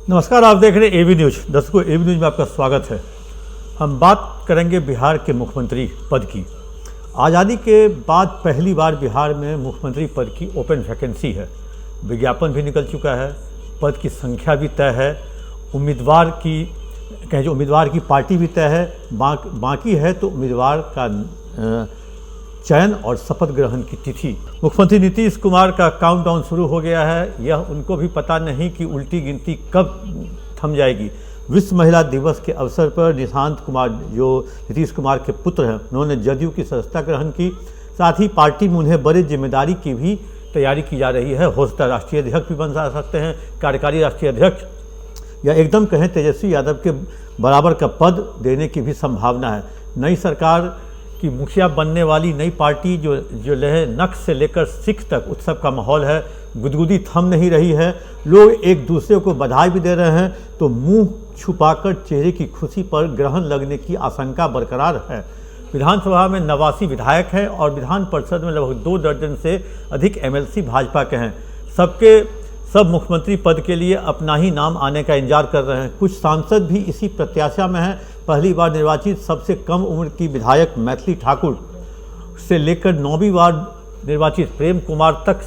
नमस्कार, आप देख रहे हैं एबी न्यूज। दर्शकों, एबी न्यूज में आपका स्वागत है। हम बात करेंगे बिहार के मुख्यमंत्री पद की। आज़ादी के बाद पहली बार बिहार में मुख्यमंत्री पद की ओपन वैकेंसी है। विज्ञापन भी निकल चुका है, पद की संख्या भी तय है, उम्मीदवार की पार्टी भी तय है। बाकी है तो उम्मीदवार का चयन और शपथ ग्रहण की तिथि। मुख्यमंत्री नीतीश कुमार का काउंटडाउन शुरू हो गया है। यह उनको भी पता नहीं कि उल्टी गिनती कब थम जाएगी। विश्व महिला दिवस के अवसर पर निशांत कुमार, जो नीतीश कुमार के पुत्र हैं, उन्होंने जदयू की सदस्यता ग्रहण की। साथ ही पार्टी में उन्हें बड़ी जिम्मेदारी की भी तैयारी की जा रही है। हो सकता है राष्ट्रीय अध्यक्ष भी बन सकते हैं, कार्यकारी राष्ट्रीय अध्यक्छ, या एकदम कहें तेजस्वी यादव के बराबर का पद देने की भी संभावना है। नई सरकार की मुखिया बनने वाली नई पार्टी जो नक्श से लेकर सिख तक उत्सव का माहौल है। गुदगुदी थम नहीं रही है। लोग एक दूसरे को बधाई भी दे रहे हैं तो मुंह छुपाकर चेहरे की खुशी पर ग्रहण लगने की आशंका बरकरार है। विधानसभा में 89 विधायक हैं और विधान परिषद में लगभग 2 दर्जन से अधिक एमएलसी भाजपा के हैं। सब मुख्यमंत्री पद के लिए अपना ही नाम आने का इंतजार कर रहे हैं। कुछ सांसद भी इसी प्रत्याशा में हैं। पहली बार निर्वाचित सबसे कम उम्र की विधायक मैथिली ठाकुर से लेकर 9वीं बार निर्वाचित प्रेम कुमार तक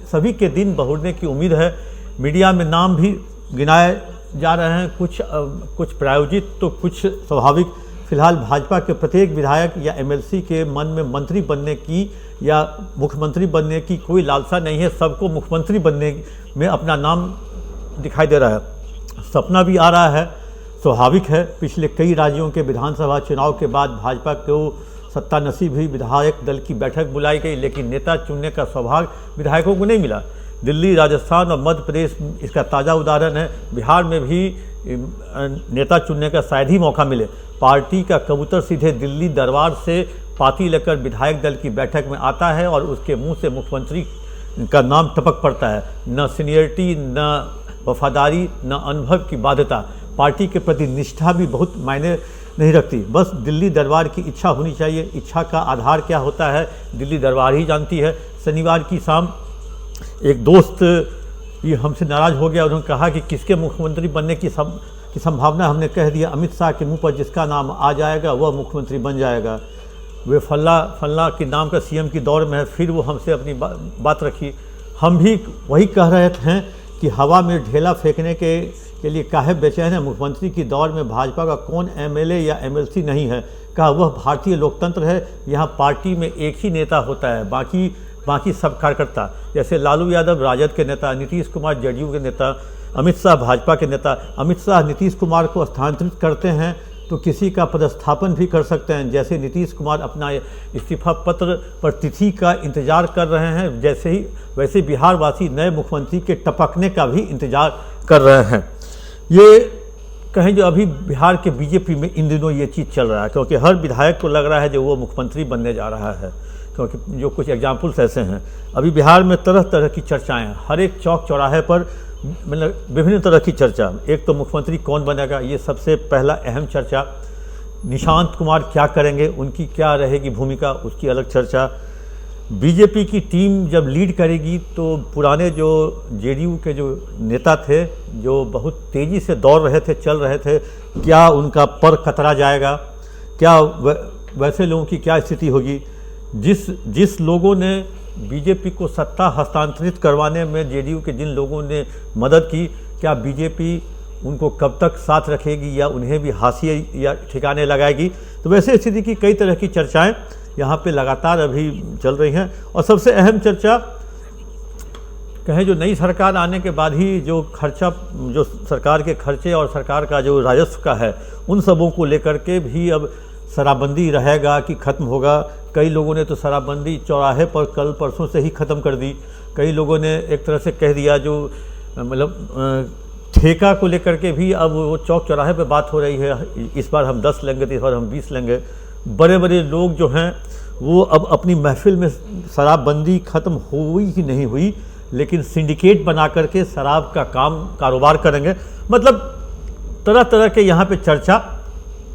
सभी के दिन बहुरने की उम्मीद है। मीडिया में नाम भी गिनाए जा रहे हैं, कुछ प्रायोजित तो कुछ स्वाभाविक। फिलहाल भाजपा के प्रत्येक विधायक या एमएलसी के मन में मंत्री बनने की या मुख्यमंत्री बनने की कोई लालसा नहीं है। सबको मुख्यमंत्री बनने में अपना नाम दिखाई दे रहा है, सपना भी आ रहा है, स्वाभाविक है। पिछले कई राज्यों के विधानसभा चुनाव के बाद भाजपा को सत्ता नसीब हुई, विधायक दल की बैठक बुलाई गई, लेकिन नेता चुनने का सौभाग्य विधायकों को नहीं मिला। दिल्ली, राजस्थान और मध्य प्रदेश इसका ताज़ा उदाहरण है। बिहार में भी नेता चुनने का शायद ही मौका मिले। पार्टी का कबूतर सीधे दिल्ली दरबार से पाती लेकर विधायक दल की बैठक में आता है और उसके मुंह से मुख्यमंत्री का नाम टपक पड़ता है। न सीनियरिटी, न वफादारी, न अनुभव की बाध्यता। पार्टी के प्रति निष्ठा भी बहुत मायने नहीं रखती। बस दिल्ली दरबार की इच्छा होनी चाहिए। इच्छा का आधार क्या होता है, दिल्ली दरबार ही जानती है। शनिवार की शाम एक दोस्त ये हमसे नाराज़ हो गया। उन्होंने कहा कि किसके मुख्यमंत्री बनने की संभावना। हमने कह दिया अमित शाह के मुंह पर जिसका नाम आ जाएगा वह मुख्यमंत्री बन जाएगा। वे फल्ला के नाम का सीएम की दौड़ में है। फिर वो हमसे अपनी बात रखी। हम भी वही कह रहे हैं कि हवा में ढेला फेंकने के लिए काहे बेचैन है। मुख्यमंत्री की दौड़ में भाजपा का कौन एमएलए या एमएलसी नहीं है। कहा वह भारतीय लोकतंत्र है, यहाँ पार्टी में एक ही नेता होता है, बाकी सब कार्यकर्ता। जैसे लालू यादव राजद के नेता, नीतीश कुमार जदयू के नेता, अमित शाह भाजपा के नेता। अमित शाह नीतीश कुमार को स्थानांतरित करते हैं तो किसी का पदस्थापन भी कर सकते हैं। जैसे नीतीश कुमार अपना इस्तीफा पत्र पर तिथि का इंतजार कर रहे हैं, वैसे बिहारवासी नए मुख्यमंत्री के टपकने का भी इंतजार कर रहे हैं। ये कहें जो अभी बिहार के बीजेपी में इन दिनों ये चीज़ चल रहा है, क्योंकि हर विधायक को लग रहा है जो वो मुख्यमंत्री बनने जा रहा है। क्योंकि जो कुछ एग्जाम्पल्स ऐसे हैं, अभी बिहार में तरह तरह की चर्चाएं हैं। हर एक चौक चौराहे पर मतलब विभिन्न तरह की चर्चा। एक तो मुख्यमंत्री कौन बनेगा, ये सबसे पहला अहम चर्चा। निशांत कुमार क्या करेंगे, उनकी क्या रहेगी भूमिका, उसकी अलग चर्चा। बीजेपी की टीम जब लीड करेगी तो पुराने जो जेडीयू के जो नेता थे, जो बहुत तेज़ी से दौड़ रहे थे, चल रहे थे, क्या उनका पर कतरा जाएगा, क्या वैसे लोगों की क्या स्थिति होगी। जिस लोगों ने बीजेपी को सत्ता हस्तांतरित करवाने में जेडीयू के जिन लोगों ने मदद की, क्या बीजेपी उनको कब तक साथ रखेगी या उन्हें भी हाशिए या ठिकाने लगाएगी। तो वैसे स्थिति की कई तरह की चर्चाएं यहाँ पे लगातार अभी चल रही हैं। और सबसे अहम चर्चा कहें जो नई सरकार आने के बाद ही जो खर्चा, जो सरकार के खर्चे और सरकार का जो राजस्व का है, उन सबों को लेकर के भी अब शराबबंदी रहेगा कि ख़त्म होगा। कई लोगों ने तो शराबबंदी चौराहे पर कल परसों से ही ख़त्म कर दी। कई लोगों ने एक तरह से कह दिया जो मतलब ठेका को लेकर के भी अब वो चौक चौराहे पे बात हो रही है। इस बार हम 10 लेंगे तो इस बार हम 20 लेंगे। बड़े बड़े लोग जो हैं वो अब अपनी महफिल में शराबबंदी ख़त्म हुई ही नहीं हुई, लेकिन सिंडिकेट बना करके शराब का कारोबार करेंगे। मतलब तरह तरह के यहाँ पे चर्चा।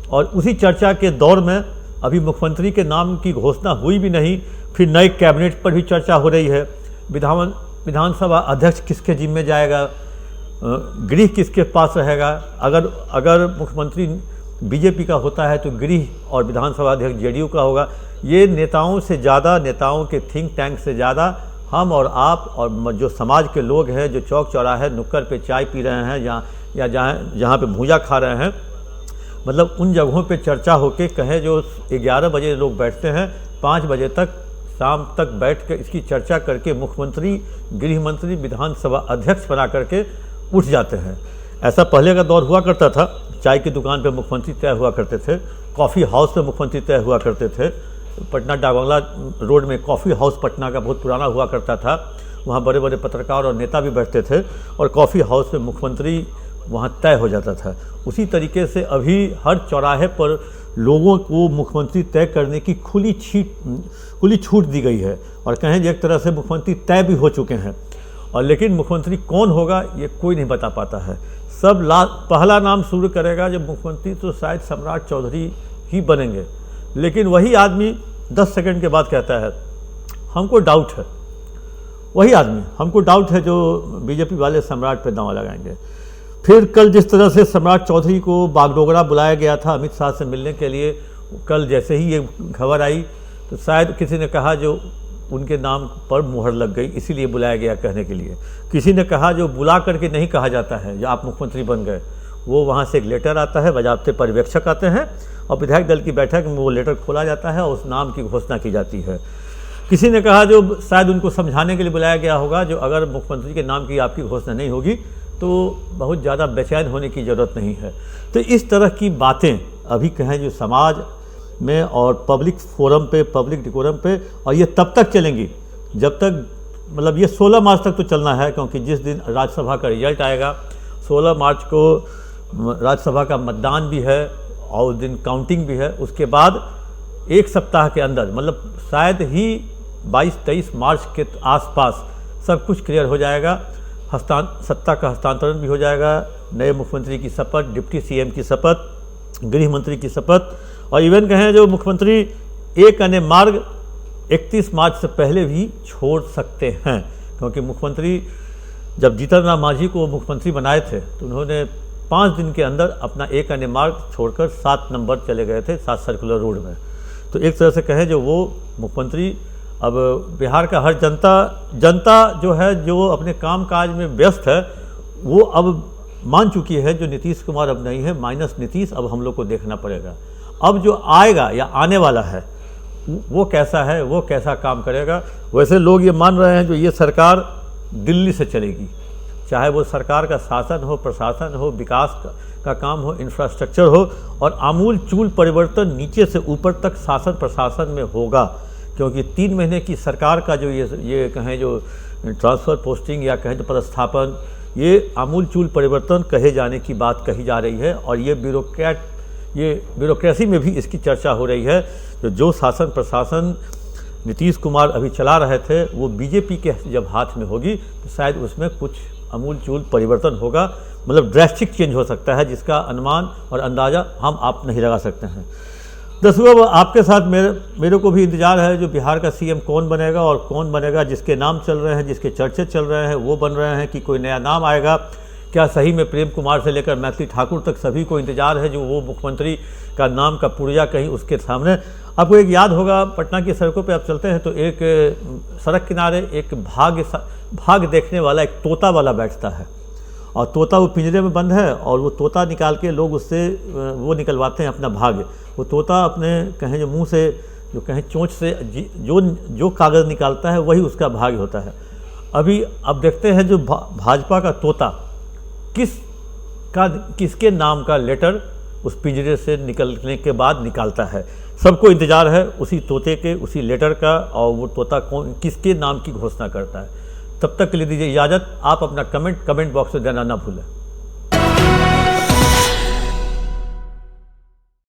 और उसी चर्चा के दौर में अभी मुख्यमंत्री के नाम की घोषणा हुई भी नहीं, फिर नए कैबिनेट पर भी चर्चा हो रही है। विधानसभा अध्यक्ष किसके जिम्मे जाएगा, गृह किसके पास रहेगा। अगर मुख्यमंत्री बीजेपी का होता है तो गृह और विधानसभा अध्यक्ष जेडीयू का होगा। ये नेताओं से ज़्यादा, नेताओं के थिंक टैंक से ज़्यादा हम और आप और जो समाज के लोग हैं, जो चौक चौराहे नुक्कड़ पे चाय पी रहे हैं या जहाँ पे भूजा खा रहे हैं, मतलब उन जगहों पे चर्चा होके कहें जो 11 बजे लोग बैठते हैं, 5 बजे तक शाम तक बैठ कर इसकी चर्चा करके मुख्यमंत्री, गृह मंत्री, विधानसभा अध्यक्ष बना करके उठ जाते हैं। ऐसा पहले का दौर हुआ करता था। चाय की दुकान पे मुख्यमंत्री तय हुआ करते थे, कॉफ़ी हाउस पे मुख्यमंत्री तय हुआ करते थे। पटना डाकबंगला रोड में कॉफ़ी हाउस पटना का बहुत पुराना हुआ करता था, वहाँ बड़े बड़े पत्रकार और नेता भी बैठते थे और कॉफ़ी हाउस पे मुख्यमंत्री वहाँ तय हो जाता था। उसी तरीके से अभी हर चौराहे पर लोगों को मुख्यमंत्री तय करने की खुली छूट दी गई है और कहें एक तरह से मुख्यमंत्री तय भी हो चुके हैं। और लेकिन मुख्यमंत्री कौन होगा ये कोई नहीं बता पाता है। सब पहला नाम शुरू करेगा जब मुख्यमंत्री तो शायद सम्राट चौधरी ही बनेंगे, लेकिन वही आदमी 10 सेकंड के बाद कहता है हमको डाउट है। वही आदमी हमको डाउट है जो बीजेपी वाले सम्राट पे दांव लगाएंगे। फिर कल जिस तरह से सम्राट चौधरी को बागडोगरा बुलाया गया था अमित शाह से मिलने के लिए, कल जैसे ही ये खबर आई तो शायद किसी ने कहा जो उनके नाम पर मुहर लग गई इसीलिए बुलाया गया कहने के लिए। किसी ने कहा जो बुला करके नहीं कहा जाता है जो आप मुख्यमंत्री बन गए, वो वहाँ से एक लेटर आता है, बजाबते पर्यवेक्षक आते हैं और विधायक दल की बैठक में वो लेटर खोला जाता है और उस नाम की घोषणा की जाती है। किसी ने कहा जो शायद उनको समझाने के लिए बुलाया गया होगा जो अगर मुख्यमंत्री के नाम की आपकी घोषणा नहीं होगी तो बहुत ज़्यादा बेचैन होने की ज़रूरत नहीं है। तो इस तरह की बातें अभी कहें जो समाज में और पब्लिक फोरम पे, पब्लिक डिकोरम पे, और ये तब तक चलेंगी जब तक, मतलब ये 16 मार्च तक तो चलना है, क्योंकि जिस दिन राज्यसभा का रिजल्ट आएगा 16 मार्च को राज्यसभा का मतदान भी है और उस दिन काउंटिंग भी है। उसके बाद एक सप्ताह के अंदर, मतलब शायद ही 22-23 मार्च के आसपास सब कुछ क्लियर हो जाएगा। सत्ता का हस्तांतरण भी हो जाएगा, नए मुख्यमंत्री की शपथ, डिप्टी सीएम की शपथ, गृह मंत्री की शपथ, और इवन कहें जो मुख्यमंत्री एक अन्य मार्ग 31 मार्च से पहले भी छोड़ सकते हैं, क्योंकि मुख्यमंत्री जब जीतन राम मांझी को मुख्यमंत्री बनाए थे तो उन्होंने 5 दिन के अंदर अपना एक अन्य मार्ग छोड़कर 7 नंबर चले गए थे 7 सर्कुलर रोड में। तो एक तरह से कहें जो वो मुख्यमंत्री, अब बिहार का हर जनता जो है जो अपने काम काज में व्यस्त है वो अब मान चुकी है जो नीतीश कुमार अब नहीं है, माइनस नीतीश अब हम लोग को देखना पड़ेगा। अब जो आएगा या आने वाला है वो कैसा है, वो कैसा काम करेगा। वैसे लोग ये मान रहे हैं जो ये सरकार दिल्ली से चलेगी, चाहे वो सरकार का शासन हो, प्रशासन हो, विकास का काम हो, इंफ्रास्ट्रक्चर हो, और आमूल चूल परिवर्तन नीचे से ऊपर तक शासन प्रशासन में होगा। क्योंकि 3 महीने की सरकार का जो ये कहें जो ट्रांसफ़र पोस्टिंग या कहें तो पदस्थापन, ये आमूल चूल परिवर्तन कहे जाने की बात कही जा रही है। और ये ब्यूरोक्रेसी में भी इसकी चर्चा हो रही है। जो शासन प्रशासन नीतीश कुमार अभी चला रहे थे वो बीजेपी के जब हाथ में होगी तो शायद उसमें कुछ आमूल चूल परिवर्तन होगा, मतलब ड्रेस्टिक चेंज हो सकता है जिसका अनुमान और अंदाज़ा हम आप नहीं लगा सकते हैं। दर्शकों, अब आपके साथ मेरे को भी इंतजार है जो बिहार का सीएम कौन बनेगा और कौन बनेगा। जिसके नाम चल रहे हैं, जिसके चर्चे चल रहे हैं वो बन रहे हैं कि कोई नया नाम आएगा। क्या सही में प्रेम कुमार से लेकर मैथिली ठाकुर तक सभी को इंतजार है जो वो मुख्यमंत्री का नाम का पुर्जा कहीं उसके सामने। आपको एक याद होगा, पटना की सड़कों पे आप चलते हैं तो एक सड़क किनारे एक भाग देखने वाला एक तोता वाला बैठता है, और तोता वो पिंजरे में बंद है और वो तोता निकाल के लोग उससे वो निकलवाते हैं अपना भाग्य। वो तोता अपने कहें जो मुंह से, जो कहें चोंच से जो कागज़ निकालता है वही उसका भाग्य होता है। अभी अब देखते हैं जो भाजपा का तोता किसके नाम का लेटर उस पिंजरे से निकलने के बाद निकालता है। सबको इंतजार है उसी तोते के, उसी लेटर का, और वो तोता किसके नाम की घोषणा करता है। तब तक के लिए दीजिए इजाज़त। आप अपना कमेंट बॉक्स में देना ना भूलें।